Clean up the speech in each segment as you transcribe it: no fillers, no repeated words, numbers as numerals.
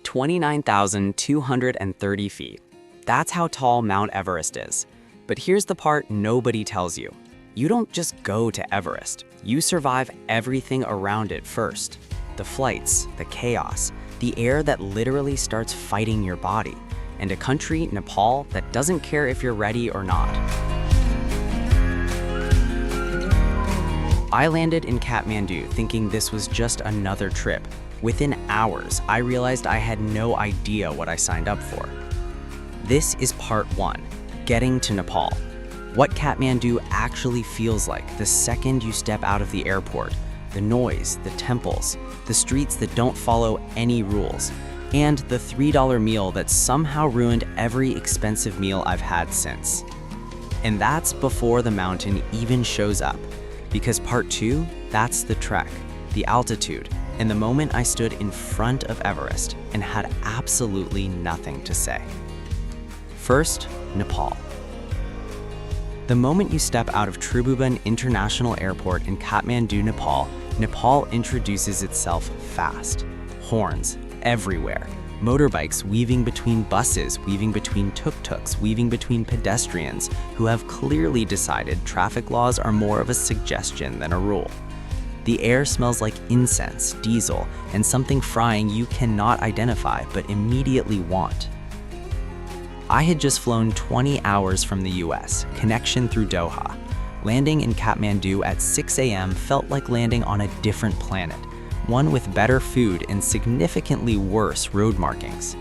29,230 feet. That's how tall Mount Everest is. But here's the part nobody tells you. You don't just go to Everest. You survive everything around it first. The flights, the chaos, the air that literally starts fighting your body, and a country, Nepal, that doesn't care if you're ready or not. I landed in Kathmandu thinking this was just another trip. Within hours, I realized I had no idea what I signed up for. This is part 1, getting to Nepal. What Kathmandu actually feels like the second you step out of the airport. The noise, the temples, the streets that don't follow any rules, and the $3 meal that somehow ruined every expensive meal I've had since. And that's before the mountain even shows up. Because part 2, that's the trek, the altitude, and the moment I stood in front of Everest and had absolutely nothing to say. First, Nepal. The moment you step out of Tribhuvan International Airport in Kathmandu, Nepal introduces itself fast. Horns everywhere. Motorbikes weaving between buses, weaving between tuk-tuks, weaving between pedestrians who have clearly decided traffic laws are more of a suggestion than a rule. The air smells like incense, diesel, and something frying you cannot identify but immediately want. I had just flown 20 hours from the US, connection through Doha. Landing in Kathmandu at 6 a.m. felt like landing on a different planet, one with better food and significantly worse road markings.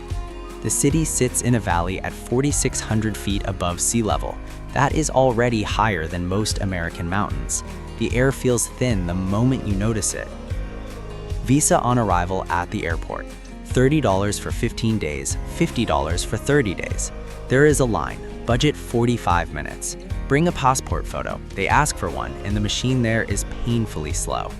The city sits in a valley at 4,600 feet above sea level. That is already higher than most American mountains. The air feels thin the moment you notice it. Visa on arrival at the airport. $30 for 15 days, $50 for 30 days. There is a line, budget 45 minutes. Bring a passport photo. They ask for one, and the machine there is painfully slow.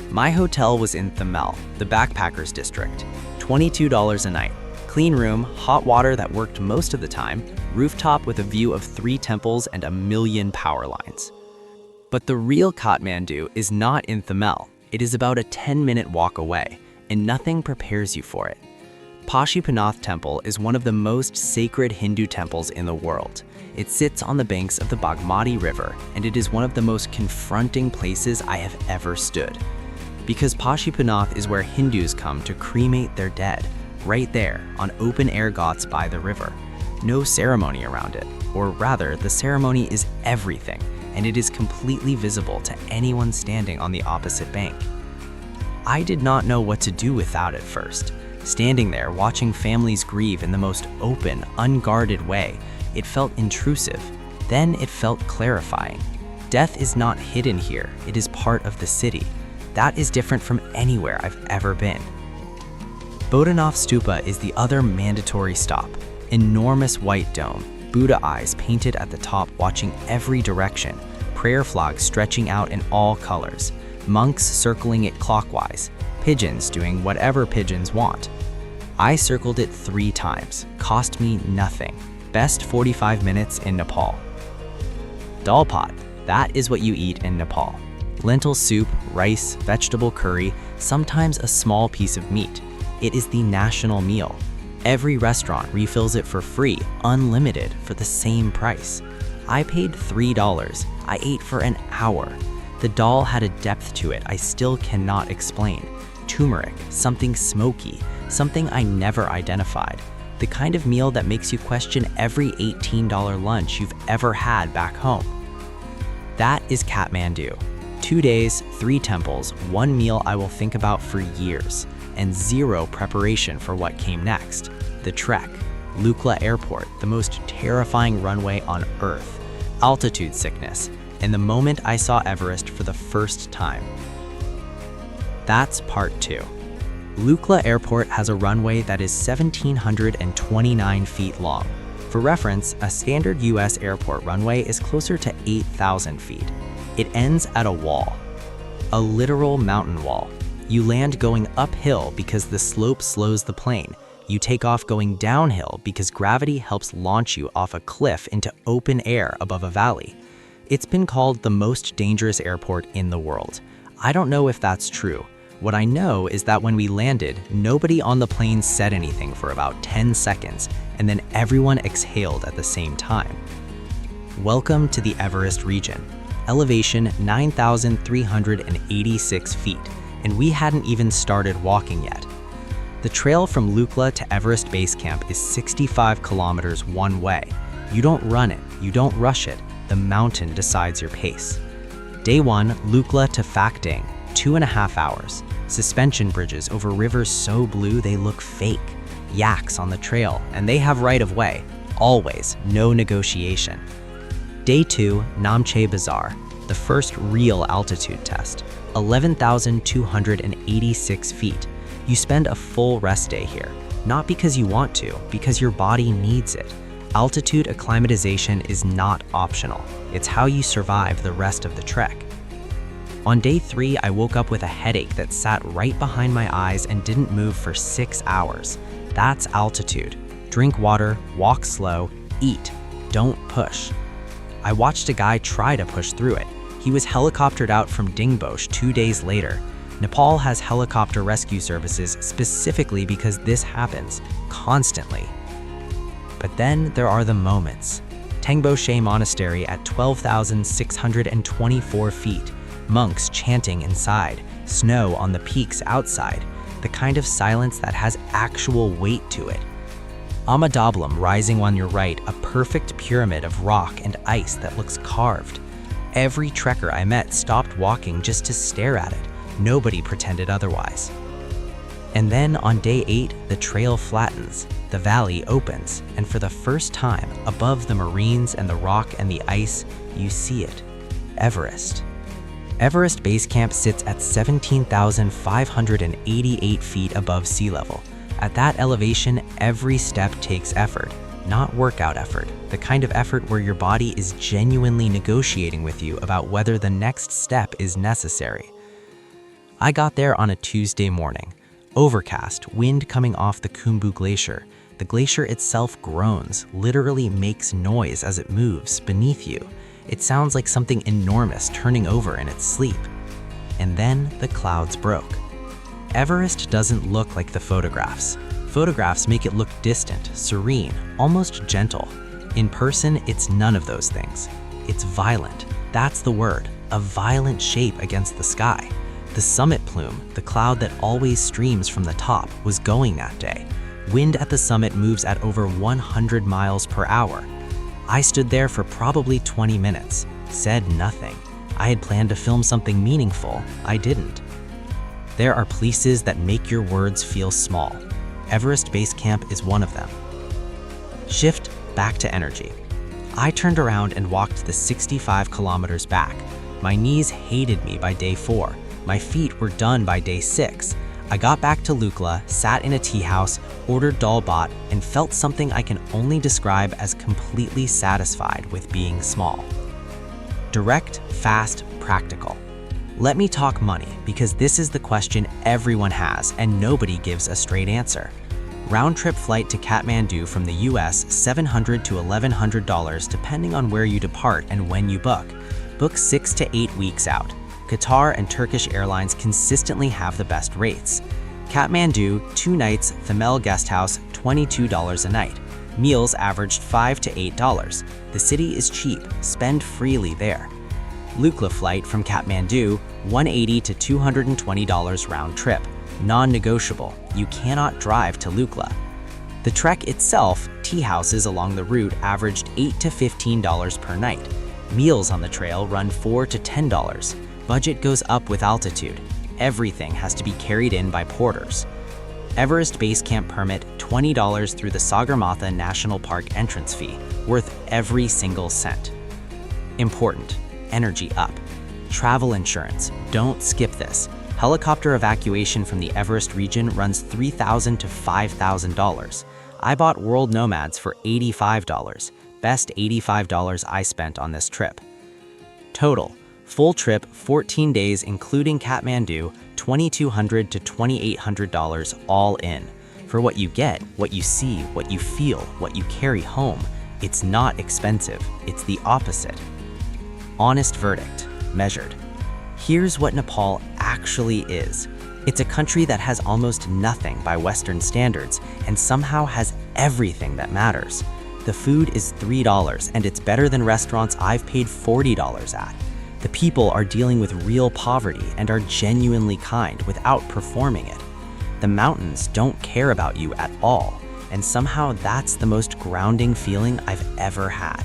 My hotel was in Thamel, the backpackers district. $22 a night. Clean room, hot water that worked most of the time, rooftop with a view of 3 temples and a million power lines. But the real Kathmandu is not in Thamel. It is about a 10-minute walk away, and nothing prepares you for it. Pashupatinath Temple is one of the most sacred Hindu temples in the world. It sits on the banks of the Bagmati River, and it is one of the most confronting places I have ever stood. Because Pashupatinath is where Hindus come to cremate their dead, right there on open-air ghats by the river. No ceremony around it, or rather, the ceremony is everything, and it is completely visible to anyone standing on the opposite bank. I did not know what to do with that at first. Standing there, watching families grieve in the most open, unguarded way, it felt intrusive. Then it felt clarifying. Death is not hidden here, it is part of the city. That is different from anywhere I've ever been. Boudhanath Stupa is the other mandatory stop. Enormous white dome, Buddha eyes painted at the top watching every direction, prayer flags stretching out in all colors, monks circling it clockwise, pigeons doing whatever pigeons want. I circled it 3 times, cost me nothing. Best 45 minutes in Nepal. Dal Bhat, that is what you eat in Nepal. Lentil soup, rice, vegetable curry, sometimes a small piece of meat. It is the national meal. Every restaurant refills it for free, unlimited, for the same price. I paid $3. I ate for an hour. The dal had a depth to it I still cannot explain. Turmeric, something smoky, something I never identified. The kind of meal that makes you question every $18 lunch you've ever had back home. That is Kathmandu. 2 days, 3 temples, 1 meal I will think about for years, and 0 preparation for what came next. The trek, Lukla Airport, the most terrifying runway on Earth, altitude sickness, and the moment I saw Everest for the first time. That's part 2. Lukla Airport has a runway that is 1,729 feet long. For reference, a standard US airport runway is closer to 8,000 feet. It ends at a wall, a literal mountain wall. You land going uphill because the slope slows the plane. You take off going downhill because gravity helps launch you off a cliff into open air above a valley. It's been called the most dangerous airport in the world. I don't know if that's true. What I know is that when we landed, nobody on the plane said anything for about 10 seconds, and then everyone exhaled at the same time. Welcome to the Everest region. Elevation 9,386 feet, and we hadn't even started walking yet. The trail from Lukla to Everest Base Camp is 65 kilometers one way. You don't run it, you don't rush it, the mountain decides your pace. Day 1, Lukla to Phak Ding, 2.5 hours. Suspension bridges over rivers so blue they look fake. Yaks on the trail, and they have right of way. Always, no negotiation. Day 2, Namche Bazaar, the first real altitude test, 11,286 feet. You spend a full rest day here, not because you want to, because your body needs it. Altitude acclimatization is not optional. It's how you survive the rest of the trek. On day 3, I woke up with a headache that sat right behind my eyes and didn't move for 6 hours. That's altitude. Drink water, walk slow, eat. Don't push. I watched a guy try to push through it. He was helicoptered out from Dingboche 2 days later. Nepal has helicopter rescue services specifically because this happens constantly. But then there are the moments. Tengboche Monastery at 12,624 feet. Monks chanting inside, snow on the peaks outside, the kind of silence that has actual weight to it. Amadablam rising on your right, a perfect pyramid of rock and ice that looks carved. Every trekker I met stopped walking just to stare at it. Nobody pretended otherwise. And then on day 8, the trail flattens, the valley opens, and for the first time, above the marines and the rock and the ice, you see it. Everest. Everest Base Camp sits at 17,588 feet above sea level. At that elevation, every step takes effort, not workout effort, the kind of effort where your body is genuinely negotiating with you about whether the next step is necessary. I got there on a Tuesday morning. Overcast, wind coming off the Khumbu Glacier. The glacier itself groans, literally makes noise as it moves beneath you. It sounds like something enormous turning over in its sleep. And then the clouds broke. Everest doesn't look like the photographs. Photographs make it look distant, serene, almost gentle. In person, it's none of those things. It's violent. That's the word, a violent shape against the sky. The summit plume, the cloud that always streams from the top, was going that day. Wind at the summit moves at over 100 miles per hour. I stood there for probably 20 minutes, said nothing. I had planned to film something meaningful. I didn't. There are places that make your words feel small. Everest Base Camp is one of them. Shift back to energy. I turned around and walked the 65 kilometers back. My knees hated me by day 4. My feet were done by day 6. I got back to Lukla, sat in a tea house, ordered Dal Bhat, and felt something I can only describe as completely satisfied with being small. Direct, fast, practical. Let me talk money, because this is the question everyone has and nobody gives a straight answer. Round-trip flight to Kathmandu from the US, $700 to $1,100 depending on where you depart and when you book. Book 6 to 8 weeks out. Qatar and Turkish Airlines consistently have the best rates. Kathmandu, 2 nights, Thamel guest house, $22 a night. Meals averaged $5 to $8. The city is cheap, spend freely there. Lukla flight from Kathmandu, $180 to $220 round trip. Non-negotiable, you cannot drive to Lukla. The trek itself, tea houses along the route averaged $8 to $15 per night. Meals on the trail run $4 to $10. Budget goes up with altitude. Everything has to be carried in by porters. Everest Base Camp permit, $20 through the Sagarmatha National Park entrance fee, worth every single cent. Important, energy up. Travel insurance, don't skip this. Helicopter evacuation from the Everest region runs $3,000 to $5,000. I bought World Nomads for $85. Best $85 I spent on this trip. Total, full trip, 14 days including Kathmandu, $2,200 to $2,800 all in. For what you get, what you see, what you feel, what you carry home, it's not expensive, it's the opposite. Honest verdict, measured. Here's what Nepal actually is. It's a country that has almost nothing by Western standards and somehow has everything that matters. The food is $3 and it's better than restaurants I've paid $40 at. The people are dealing with real poverty and are genuinely kind without performing it. The mountains don't care about you at all, and somehow that's the most grounding feeling I've ever had.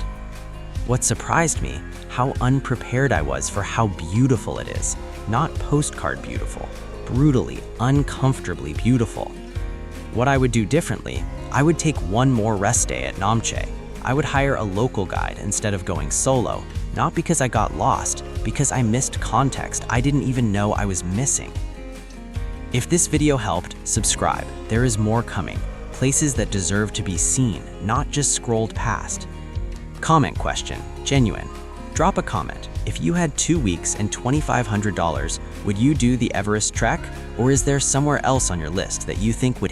What surprised me, how unprepared I was for how beautiful it is. Not postcard beautiful, brutally, uncomfortably beautiful. What I would do differently, I would take one more rest day at Namche. I would hire a local guide instead of going solo, not because I got lost, because I missed context I didn't even know I was missing. If this video helped, subscribe. There is more coming. Places that deserve to be seen, not just scrolled past. Comment question, genuine. Drop a comment. If you had 2 weeks and $2,500, would you do the Everest trek? Or is there somewhere else on your list that you think would